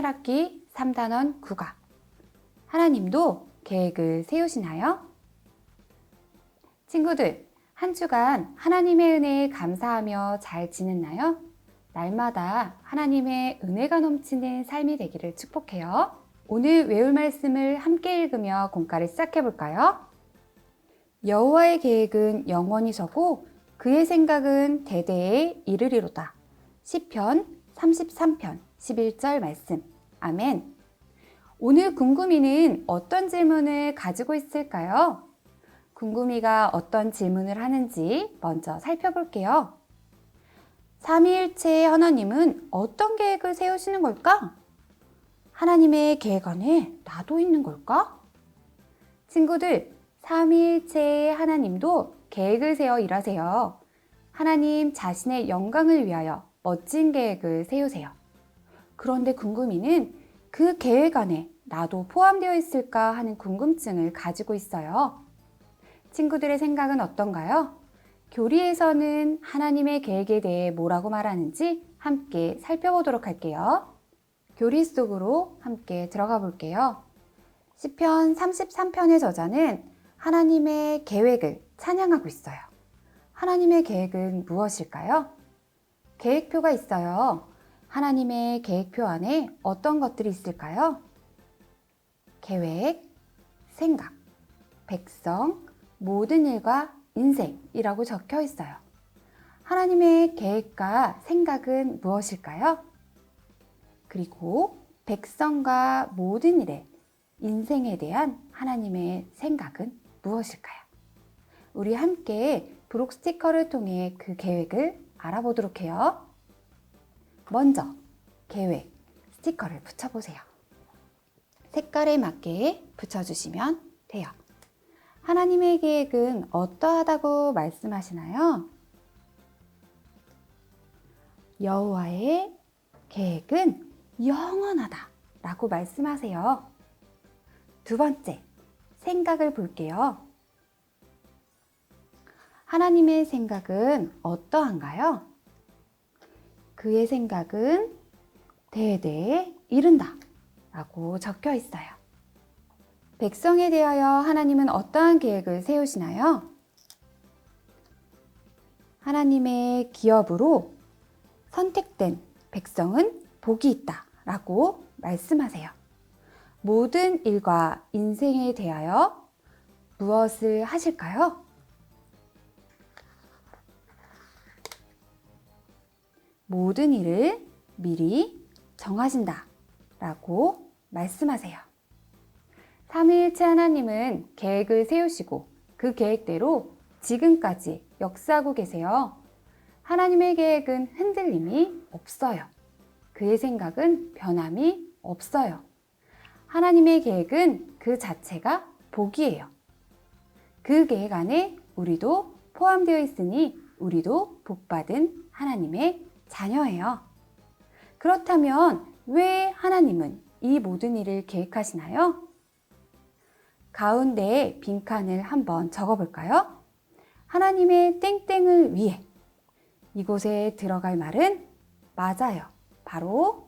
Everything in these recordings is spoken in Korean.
18학기 3단원 국어. 하나님도 계획을 세우시나요? 친구들, 한 주간 하나님의 은혜에 감사하며 잘 지냈나요? 날마다 하나님의 은혜가 넘치는 삶이 되기를 축복해요. 오늘 외울 말씀을 함께 읽으며 공과를 시작해 볼까요? 여호와의 계획은 영원히 서고 그의 생각은 대대에 이르리로다. 시편 33편 11절 말씀. 아멘. 오늘 궁금이는 어떤 질문을 가지고 있을까요? 궁금이가 어떤 질문을 하는지 먼저 살펴볼게요. 삼위일체의 하나님은 어떤 계획을 세우시는 걸까? 하나님의 계획 안에 나도 있는 걸까? 친구들, 삼위일체의 하나님도 계획을 세워 일하세요. 하나님 자신의 영광을 위하여 멋진 계획을 세우세요. 그런데 궁금이는 그 계획 안에 나도 포함되어 있을까 하는 궁금증을 가지고 있어요. 친구들의 생각은 어떤가요? 교리에서는 하나님의 계획에 대해 뭐라고 말하는지 함께 살펴보도록 할게요. 교리 속으로 함께 들어가 볼게요. 시편 33편의 저자는 하나님의 계획을 찬양하고 있어요. 하나님의 계획은 무엇일까요? 계획표가 있어요. 하나님의 계획표 안에 어떤 것들이 있을까요? 계획, 생각, 백성, 모든 일과 인생이라고 적혀 있어요. 하나님의 계획과 생각은 무엇일까요? 그리고 백성과 모든 일의 인생에 대한 하나님의 생각은 무엇일까요? 우리 함께 브록 스티커를 통해 그 계획을 알아보도록 해요. 먼저 계획 스티커를 붙여보세요. 색깔에 맞게 붙여주시면 돼요. 하나님의 계획은 어떠하다고 말씀하시나요? 여호와의 계획은 영원하다 라고 말씀하세요. 두 번째, 생각을 볼게요. 하나님의 생각은 어떠한가요? 그의 생각은 대대에 이른다 라고 적혀 있어요. 백성에 대하여 하나님은 어떠한 계획을 세우시나요? 하나님의 기업으로 선택된 백성은 복이 있다 라고 말씀하세요. 모든 일과 인생에 대하여 무엇을 하실까요? 모든 일을 미리 정하신다 라고 말씀하세요. 삼위일체 하나님은 계획을 세우시고 그 계획대로 지금까지 역사하고 계세요. 하나님의 계획은 흔들림이 없어요. 그의 생각은 변함이 없어요. 하나님의 계획은 그 자체가 복이에요. 그 계획 안에 우리도 포함되어 있으니 우리도 복받은 하나님의 자녀예요. 그렇다면 왜 하나님은 이 모든 일을 계획하시나요? 가운데에 빈칸을 한번 적어볼까요? 하나님의 땡땡을 위해. 이곳에 들어갈 말은 맞아요. 바로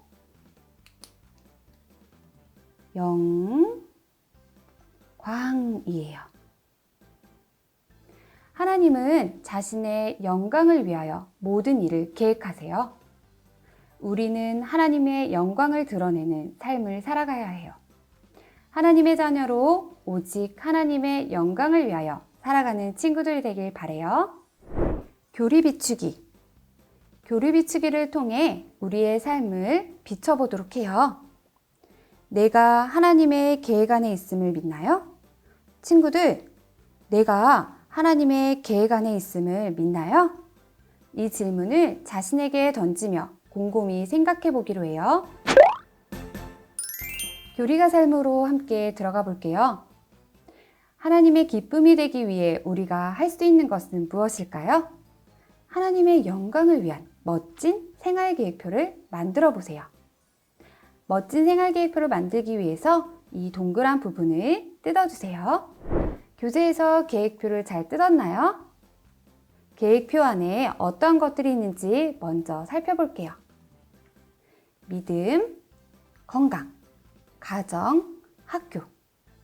영광이에요. 하나님은 자신의 영광을 위하여 모든 일을 계획하세요. 우리는 하나님의 영광을 드러내는 삶을 살아가야 해요. 하나님의 자녀로 오직 하나님의 영광을 위하여 살아가는 친구들이 되길 바라요. 교리 비추기. 교리 비추기를 통해 우리의 삶을 비춰보도록 해요. 내가 하나님의 계획 안에 있음을 믿나요? 친구들, 내가 하나님의 계획 안에 있음을 믿나요? 이 질문을 자신에게 던지며 곰곰이 생각해 보기로 해요. 교리가 삶으로 함께 들어가 볼게요. 하나님의 기쁨이 되기 위해 우리가 할 수 있는 것은 무엇일까요? 하나님의 영광을 위한 멋진 생활 계획표를 만들어 보세요. 멋진 생활 계획표를 만들기 위해서 이 동그란 부분을 뜯어주세요. 교재에서 계획표를 잘 뜯었나요? 계획표 안에 어떤 것들이 있는지 먼저 살펴볼게요. 믿음, 건강, 가정, 학교,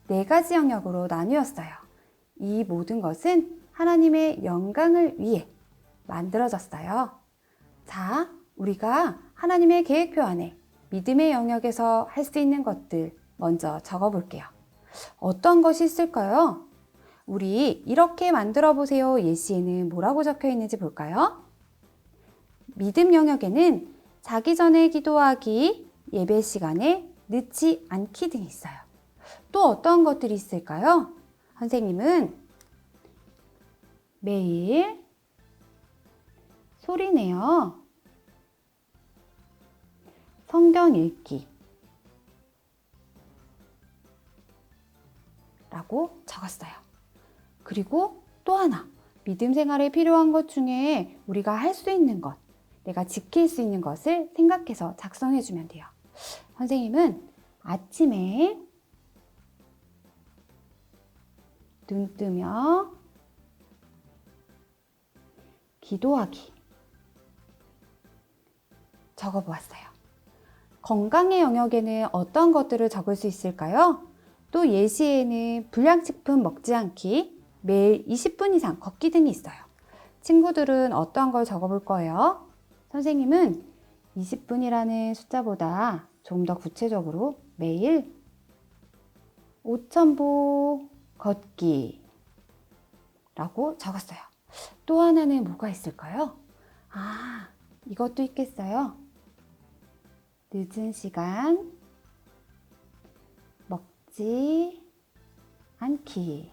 네 가지 영역으로 나뉘었어요. 이 모든 것은 하나님의 영광을 위해 만들어졌어요. 자, 우리가 하나님의 계획표 안에 믿음의 영역에서 할 수 있는 것들 먼저 적어볼게요. 어떤 것이 있을까요? 우리 이렇게 만들어 보세요 예시에는 뭐라고 적혀 있는지 볼까요? 믿음 영역에는 자기 전에 기도하기, 예배 시간에 늦지 않기 등이 있어요. 또 어떤 것들이 있을까요? 선생님은 매일 소리내어 성경 읽기 라고 적었어요. 그리고 또 하나, 믿음 생활에 필요한 것 중에 우리가 할 수 있는 것, 내가 지킬 수 있는 것을 생각해서 작성해 주면 돼요. 선생님은 아침에 눈 뜨며 기도하기 적어보았어요. 건강의 영역에는 어떤 것들을 적을 수 있을까요? 또 예시에는 불량식품 먹지 않기, 매일 20분 이상 걷기 등이 있어요. 친구들은 어떤 걸 적어볼 거예요? 선생님은 20분이라는 숫자보다 좀 더 구체적으로 매일 5,000보 걷기 라고 적었어요. 또 하나는 뭐가 있을까요? 이것도 있겠어요. 늦은 시간 먹지 않기.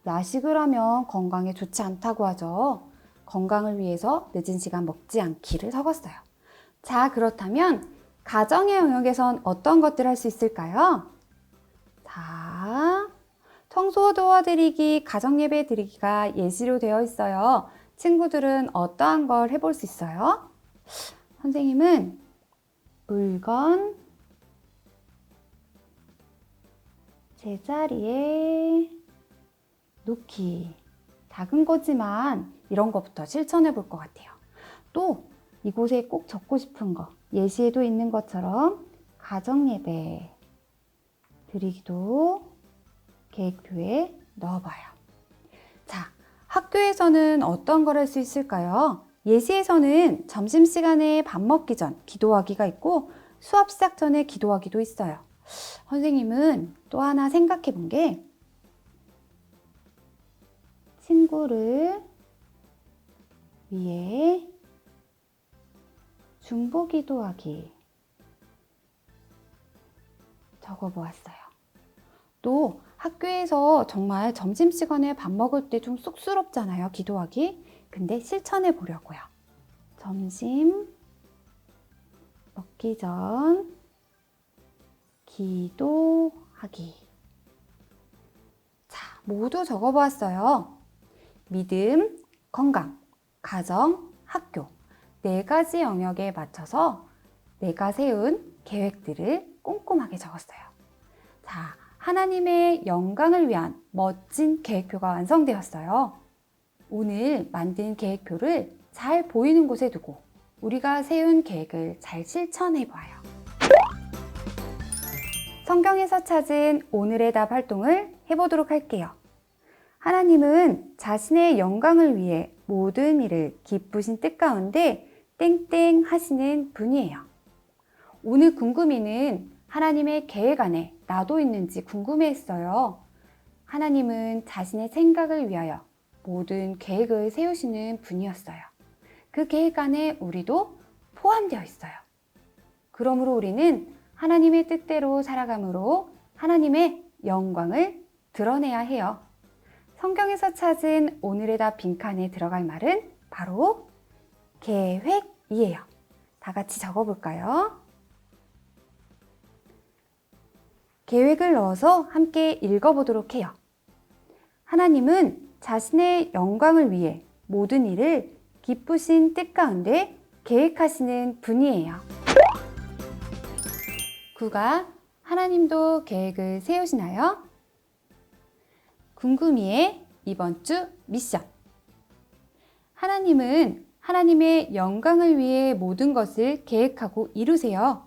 야식을 하면 건강에 좋지 않다고 하죠. 건강을 위해서 늦은 시간 먹지 않기를 적었어요. 자, 그렇다면 가정의 영역에선 어떤 것들 할 수 있을까요? 자, 청소 도와드리기, 가정예배 드리기가 예시로 되어 있어요. 친구들은 어떠한 걸 해볼 수 있어요? 선생님은 물건 제자리에 놓기. 작은 거지만 이런 것부터 실천해 볼 것 같아요. 또 이곳에 꼭 적고 싶은 거, 예시에도 있는 것처럼 가정예배 드리기도 계획표에 넣어봐요. 자, 학교에서는 어떤 걸 할 수 있을까요? 예시에서는 점심시간에 밥 먹기 전 기도하기가 있고 수업 시작 전에 기도하기도 있어요. 선생님은 또 하나 생각해 본 게 친구를 위해 중보 기도하기 적어보았어요. 또 학교에서 정말 점심시간에 밥 먹을 때 좀 쑥스럽잖아요, 기도하기. 근데 실천해 보려고요. 점심 먹기 전 기도하기. 자, 모두 적어보았어요. 믿음, 건강, 가정, 학교 네 가지 영역에 맞춰서 내가 세운 계획들을 꼼꼼하게 적었어요. 자, 하나님의 영광을 위한 멋진 계획표가 완성되었어요. 오늘 만든 계획표를 잘 보이는 곳에 두고 우리가 세운 계획을 잘 실천해 봐요. 성경에서 찾은 오늘의 답 활동을 해보도록 할게요. 하나님은 자신의 영광을 위해 모든 일을 기쁘신 뜻 가운데 땡땡 하시는 분이에요. 오늘 궁금이는 하나님의 계획 안에 나도 있는지 궁금해했어요. 하나님은 자신의 생각을 위하여 모든 계획을 세우시는 분이었어요. 그 계획 안에 우리도 포함되어 있어요. 그러므로 우리는 하나님의 뜻대로 살아감으로 하나님의 영광을 드러내야 해요. 성경에서 찾은 오늘의 답 빈칸에 들어갈 말은 바로 계획이에요. 다 같이 적어볼까요? 계획을 넣어서 함께 읽어보도록 해요. 하나님은 자신의 영광을 위해 모든 일을 기쁘신 뜻 가운데 계획하시는 분이에요. 9가 하나님도 계획을 세우시나요? 궁금이의 이번 주 미션. 하나님은 하나님의 영광을 위해 모든 것을 계획하고 이루세요.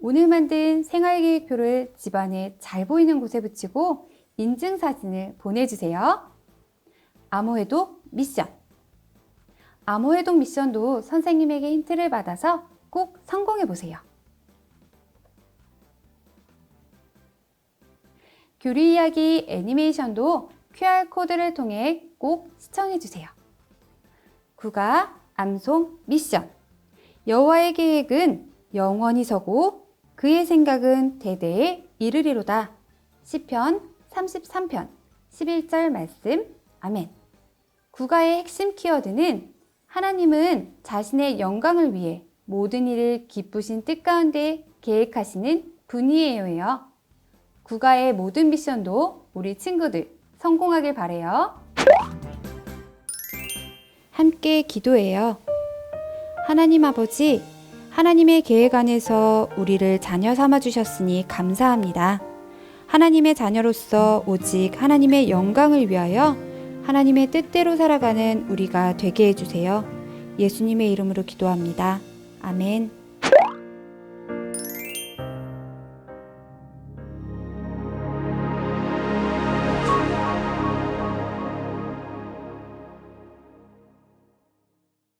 오늘 만든 생활계획표를 집안에 잘 보이는 곳에 붙이고 인증사진을 보내주세요. 암호해독 미션. 암호해독 미션도 선생님에게 힌트를 받아서 꼭 성공해보세요. 교리 이야기 애니메이션도 QR코드를 통해 꼭 시청해주세요. 국어 암송 미션. 여호와의 계획은 영원히 서고 그의 생각은 대대에 이르리로다. 시편 33편 11절 말씀. 아멘. 국어의 핵심 키워드는 하나님은 자신의 영광을 위해 모든 일을 기쁘신 뜻 가운데 계획하시는 분이에요예요. 국어의 모든 미션도 우리 친구들 성공하길 바래요. 함께 기도해요. 하나님 아버지, 하나님의 계획 안에서 우리를 자녀 삼아 주셨으니 감사합니다. 하나님의 자녀로서 오직 하나님의 영광을 위하여 하나님의 뜻대로 살아가는 우리가 되게 해주세요. 예수님의 이름으로 기도합니다. 아멘.